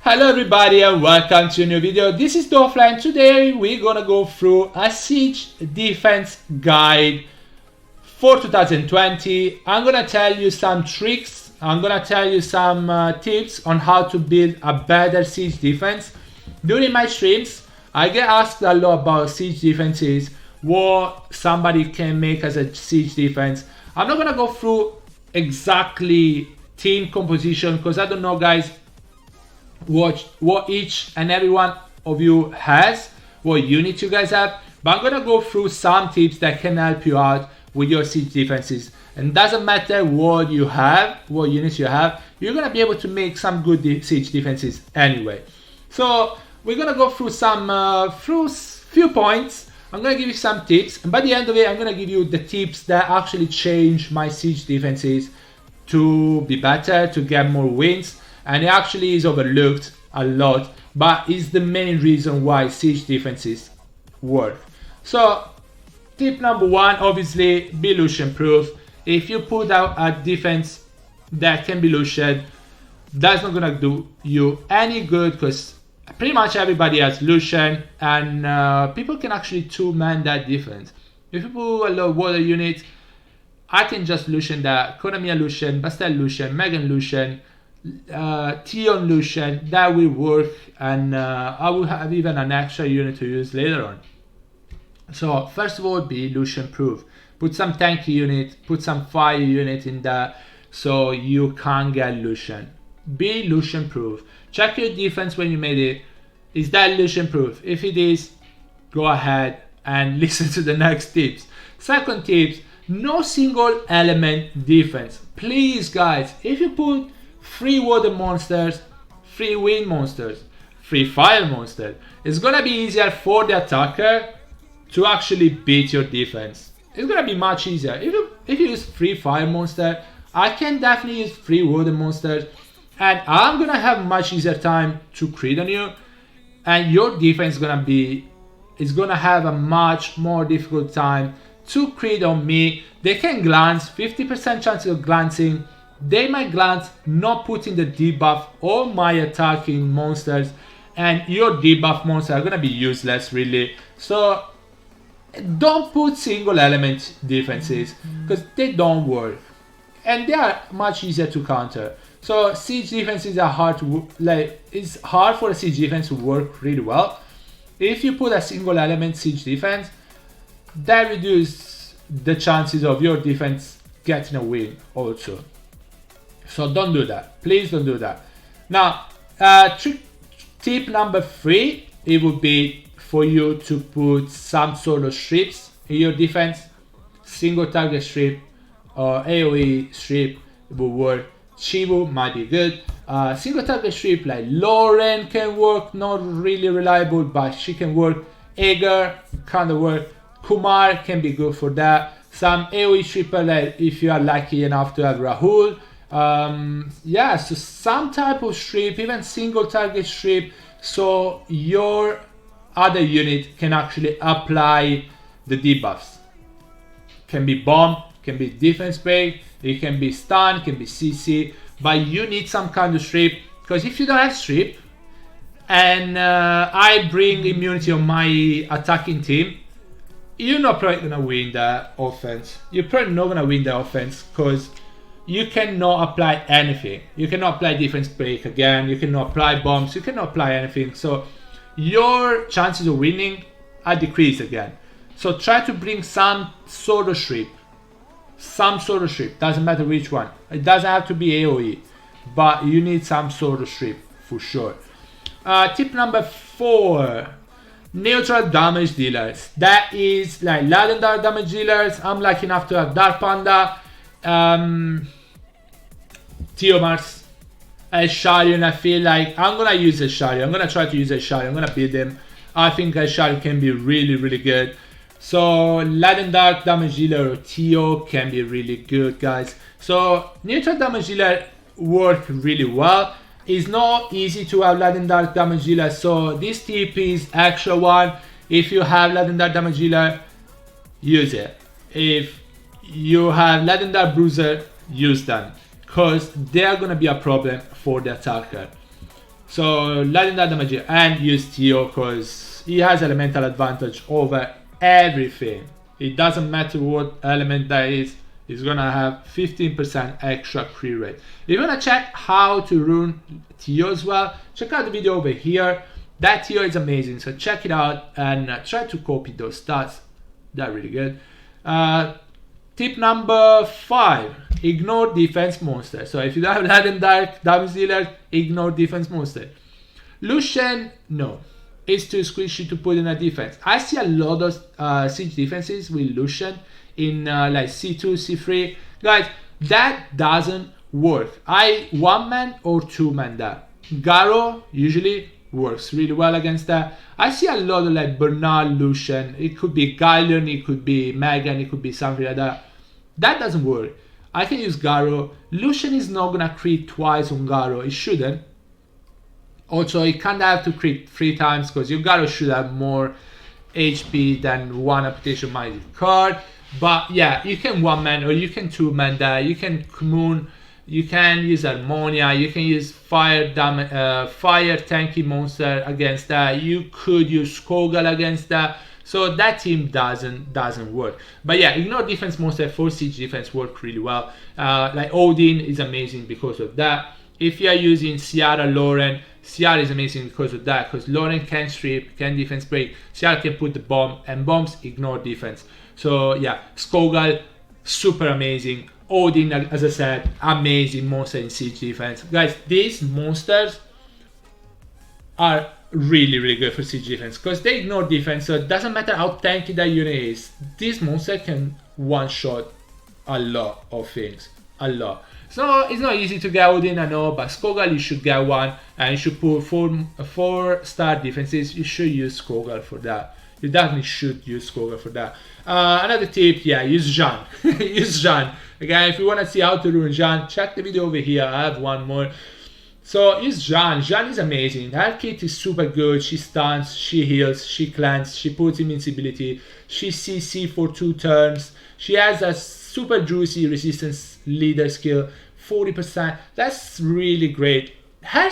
Hello everybody and welcome to a new video. This is Offline. Today we're gonna go through a siege defense guide for 2020. I'm gonna tell you some tricks. I'm gonna tell you some tips on how to build a better siege defense. During my streams, I get asked a lot about siege defenses, what somebody can make as a siege defense. I'm not gonna go through exactly team composition because I don't know, guys, what each and every one of you has, what units you guys have, but I'm gonna go through some tips that can help you out with your siege defenses. And doesn't matter what you have, what units you have, you're gonna be able to make some good siege defenses anyway. So we're gonna go through some few points. I'm gonna give you some tips, and by the end of it I'm gonna give you the tips that actually change my siege defenses to be better, to get more wins. And it actually is overlooked a lot, but is the main reason why siege defenses work. So tip number one, obviously, be Lushen proof. If you put out a defense that can be Lushen, that's not gonna do you any good because pretty much everybody has Lushen, and people can actually two-man that defense. If you put a lot of water units, I can just Lushen that, Konamiya Lushen, Bastel Lushen, Megan Lushen, Tion Lushen, that will work, and I will have even an extra unit to use later on. So first of all, be Lushen proof. Put some tanky unit, put some fire unit in there so you can't get Lushen. Be Lushen proof. Check your defense when you made it. Is that Lushen proof? If it is, go ahead and listen to the next tips. Second tips, no single element defense. Please guys, if you put 3 water monsters, 3 wind monsters, 3 fire monsters, it's gonna be easier for the attacker to actually beat your defense. It's gonna be much easier. If you use 3 fire monsters, I can definitely use 3 water monsters, and I'm gonna have much easier time to crit on you, and your defense is gonna have a much more difficult time to crit on me. They can glance, 50% chance of glancing. They might glance, not putting the debuff on my attacking monsters, and your debuff monsters are gonna be useless really. So don't put single element defenses because they don't work, and they are much easier to counter. So siege defenses are hard to it's hard for a siege defense to work really well. If you put a single element siege defense, that reduces the chances of your defense getting a win also. So don't do that. Please don't do that. Now, tip number 3, it would be for you to put some sort of strips in your defense. Single target strip or AoE strip will work. Chibu might be good. Single target strip like Lauren can work, not really reliable, but she can work. Agar kind of work. Kumar can be good for that. Some AoE stripper, like if you are lucky enough to have Rahul. Yeah, so some type of strip, even single target strip, so your other unit can actually apply the debuffs. Can be bomb, can be defense break, it can be stun, can be CC, but you need some kind of strip, because if you don't have strip and I bring immunity on my attacking team, you're not probably gonna win the offense. You're probably not gonna win the offense because you cannot apply anything. You cannot apply defense break again. You cannot apply bombs. You cannot apply anything. So your chances of winning are decreased again. So try to bring some sort of strip. Some sort of strip. Doesn't matter which one. It doesn't have to be AoE, but you need some sort of strip for sure. Tip number 4. Neutral damage dealers. That is like light and dark damage dealers. I'm lucky enough to have Dark Panda, Theomars, Sharion. I feel like I'm gonna use a Sharion. I'm gonna try to use a Sharion. I'm gonna beat him. I think a Sharion can be really good. So light and dark damage dealer or Theo can be really good, guys. So neutral damage dealer work really well. It's not easy to have light and dark damage dealer, so this tip is extra one. If you have light and dark damage dealer, use it. If you have light and dark bruiser, use them, because they are gonna be a problem for the attacker. So letting that damage and use Theo because he has elemental advantage over everything. It doesn't matter what element that is, he's gonna have 15% extra crit rate. If you wanna check how to rune Theo as well, check out the video over here. That Theo is amazing, so check it out and try to copy those stats. They're really good. Tip number 5, ignore defense monster. So if you don't have Laden Dark damage dealer, ignore defense monster. Lushen, no, it's too squishy to put in a defense. I see a lot of siege defenses with Lushen in like C2, C3. Guys, that doesn't work. I 1-man or 2-man that. Garo usually works really well against that. I see a lot of like Bernard Lushen. It could be Gaelion, it could be Megan, it could be something like that. That doesn't work. I can use Garo. Lushen is not gonna crit twice on Garo. It shouldn't. Also, it can't have to crit 3 times because your Garo should have more HP than one Amputation Magic card. But yeah, you can 1-man or you can 2-man that. You can Moon. You can use Harmonia, you can use fire tanky monster against that. You could use Skogal against that. So that team doesn't work. But yeah, ignore defense monster for siege defense work really well. Like Odin is amazing because of that. If you are using Ciara Lauren, Ciara is amazing because of that. Because Lauren can strip, can defense break. Ciara can put the bomb, and bombs ignore defense. So yeah, Skogal, super amazing. Odin, as I said, amazing monster in siege defense. Guys, these monsters are really good for siege defense because they ignore defense, so it doesn't matter how tanky that unit is. This monster can one-shot a lot of things. A lot. So it's not easy to get Odin, I know, but Skogal you should get one, and you should put 4-star defenses. You should use Skogal for that. You definitely should use Skogal for that. Another tip, yeah, use Jean. Use Jean. Again, if you want to see how to rune Jean, check the video over here. I have one more. So use Jean. Jean is amazing. Her kit is super good. She stuns, she heals, she cleanses, she puts invincibility, she CC for 2 turns. She has a super juicy resistance leader skill, 40%. That's really great. Her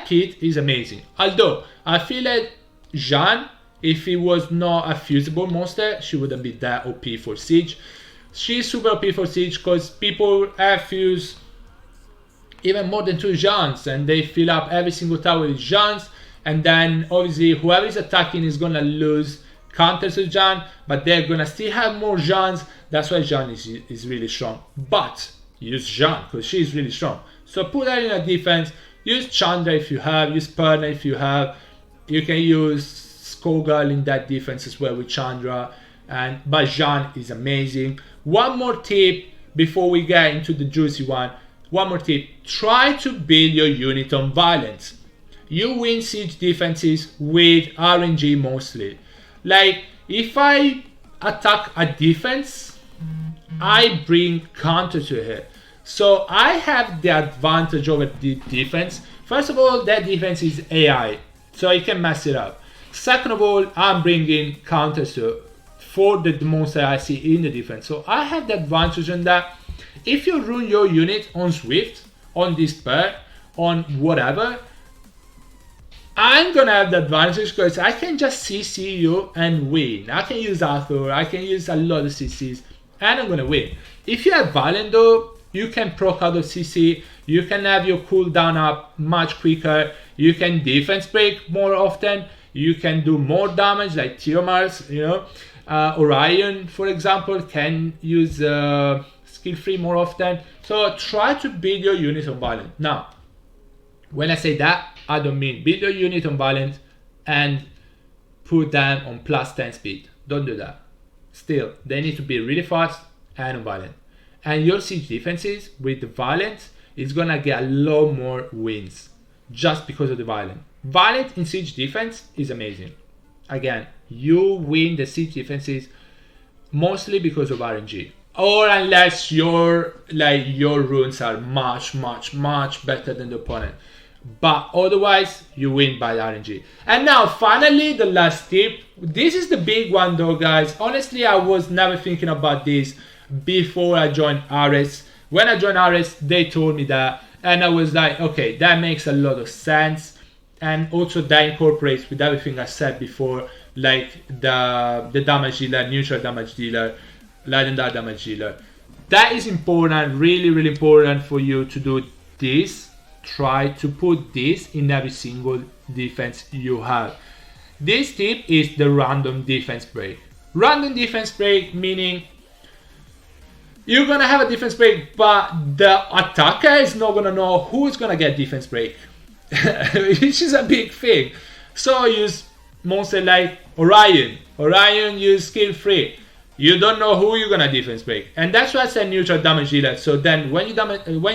kit is amazing. Although, I feel like Jean, if it was not a fusible monster, she wouldn't be that OP for siege. She's super OP for siege because people have fused even more than 2 Jeans and they fill up every single tower with Jeans, and then obviously whoever is attacking is gonna lose counters to Jean, but they're gonna still have more Jeans. That's why Jean is really strong. But use Jean because she's really strong. So put her in a defense. Use Chandra if you have, use Perna if you have. You can use Skogal in that defense as well with Chandra, but Jean is amazing. One more tip before we get into the juicy one. One more tip, try to build your unit on violence. You win siege defenses with RNG mostly. Like if I attack a defense, I bring counter to it. So I have the advantage over the defense. First of all, that defense is AI, so I can mess it up. Second of all, I'm bringing counters for the monster I see in the defense. So I have the advantage in that. If you rune your unit on Swift, on Despair, on whatever, I'm gonna have the advantage because I can just CC you and win. I can use Arthur, I can use a lot of CCs, and I'm gonna win. If you have Violent though, you can proc out of CC, you can have your cooldown up much quicker, you can defense break more often, you can do more damage like Tiomars, you know. Orion, for example, can use skill free more often. So try to build your unit on Violent. Now, when I say that, I don't mean build your unit on Violent and put them on +10 speed. Don't do that. Still, they need to be really fast and on Violent. And your siege defenses with the Violent is gonna get a lot more wins just because of the Violent. Violent in siege defense is amazing. Again, you win the siege defenses mostly because of RNG, or unless your runes are much better than the opponent, but otherwise you win by RNG. And now finally the last tip. This is the big one though, guys. Honestly, I was never thinking about this before I joined Ares. When I joined Ares, they told me that, and I was like, okay, that makes a lot of sense. and also that incorporates with everything I said before, like the damage dealer, neutral damage dealer, light and dark damage dealer. That is important, really, really important for you to do this. Try to put this in every single defense you have. This tip is the random defense break. Random defense break meaning you're gonna have a defense break, but the attacker is not gonna know who's gonna get defense break, which is a big thing. So use monster like Orion. Orion use skill 3. You don't know who you're gonna defense break, and that's why I said neutral damage dealer. So then when you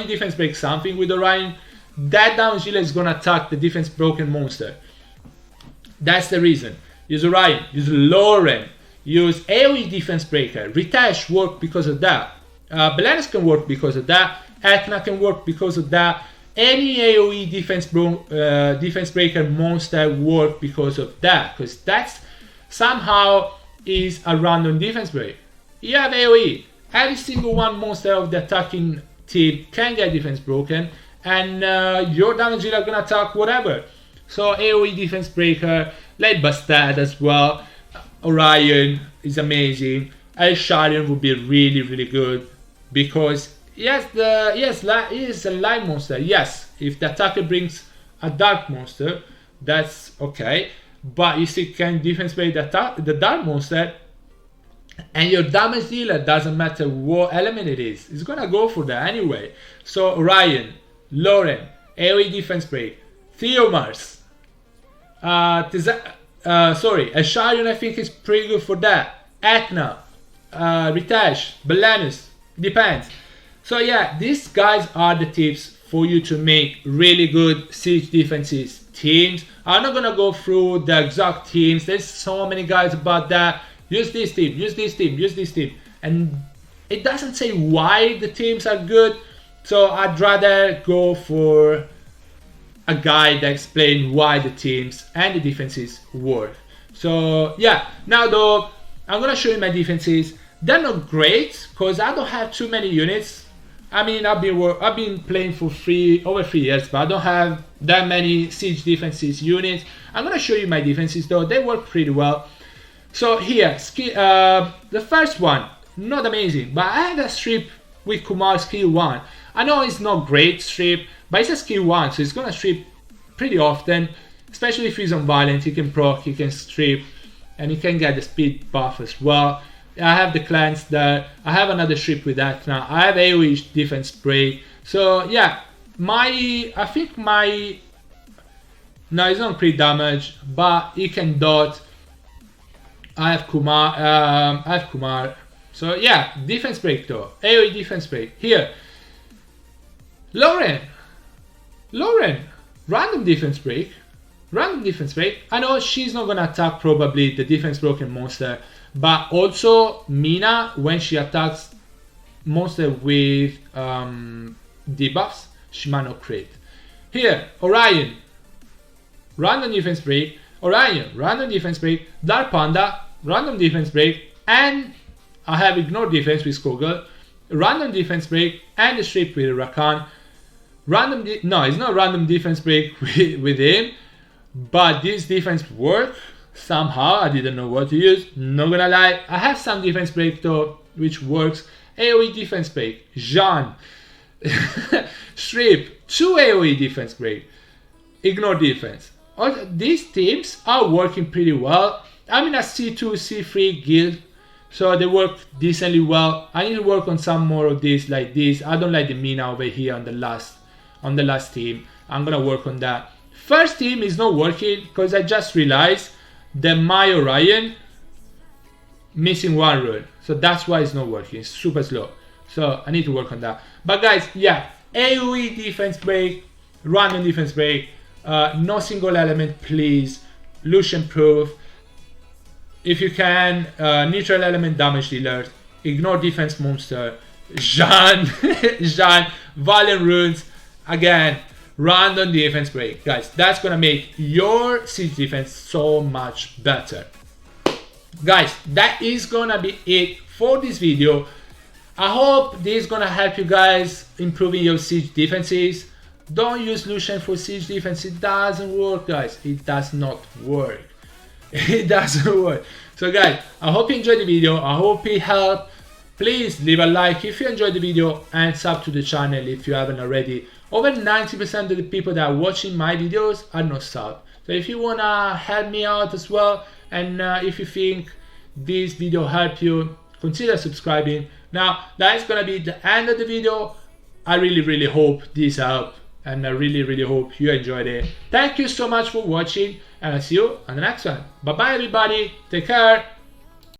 defense break something with Orion, that damage dealer is gonna attack the defense broken monster. That's the reason. Use Orion, use Lauren, use AoE defense breaker. Ritesh work because of that. Belenus can work because of that. Etna can work because of that. Any AoE defense breaker monster work because of that, because that's somehow is a random defense break. You have AoE. Every single one monster of the attacking team can get defense broken, and your damage dealer gonna attack whatever. So AoE defense breaker, like Bastard as well. Orion is amazing. El Sharion would be really, really good because yes, he is a light monster. Yes, if the attacker brings a dark monster, that's okay. But you still can defense break the dark monster, and your damage dealer doesn't matter what element it is. It's gonna go for that anyway. So Orion, Lauren, AoE defense break, Theomars. Asharion I think is pretty good for that. Etna, Ritesh, Belenus, depends. So yeah, these guys are the tips for you to make really good siege defenses teams. I'm not gonna go through the exact teams. There's so many guys about that. Use this team, use this team, use this team, and it doesn't say why the teams are good. So I'd rather go for a guide that explains why the teams and the defenses work. So yeah, now though, I'm gonna show you my defenses. They're not great because I don't have too many units. I mean, I've been playing for over 3 years, but I don't have that many siege defenses units. I'm gonna show you my defenses though. They work pretty well. So here, the first one, not amazing, but I had a strip with Kumar skill 1. I know it's not great strip, but it's a skill 1, so it's gonna strip pretty often, especially if he's on violent. He can proc, he can strip, and he can get the speed buff as well. I have the clans there. I have another strip with that now. I have AoE defense break. So yeah, it's not crit damage, but he can dot. I have Kumar. So yeah, defense break though. AoE defense break. Here, Lauren, random defense break. I know she's not gonna attack probably the defense broken monster, but also Mina, when she attacks monster with debuffs, she might not crit. Here, Orion, random defense break. Orion, random defense break. Dark Panda, random defense break. And I have ignore defense with Skogel, random defense break, and the strip with Rakan. No, it's not random defense break with him, but this defense work somehow. I didn't know what to use, not gonna lie. I have some defense break though, which works. AoE defense break, Jean. Strip, 2 AoE defense break, ignore defense. All these teams are working pretty well. I'm in a C2, C3 guild, so they work decently well. I need to work on some more of these like this. I don't like the Mina over here on the last team. I'm gonna work on that. First team is not working because I just realized that my Orion missing 1 rune, so that's why it's not working. It's super slow, so I need to work on that. But guys, yeah, AoE defense break, random defense break, no single element please, Lushen proof. If you can, neutral element damage dealer, ignore defense monster, Jean, Valiant runes, again, random defense break. Guys, that's gonna make your siege defense so much better. Guys, that is gonna be it for this video. I hope this is gonna help you guys improving your siege defenses. Don't use Lushen for siege defense. It doesn't work, guys. It does not work. It doesn't work. So guys, I hope you enjoyed the video. I hope it helped. Please leave a like if you enjoyed the video and sub to the channel if you haven't already. Over 90% of the people that are watching my videos are not sub. So if you wanna help me out as well, and if you think this video helped you, consider subscribing. Now that is gonna be the end of the video. I really hope this helped, and I really hope you enjoyed it. Thank you so much for watching, and I'll see you on the next one. Bye bye everybody, take care.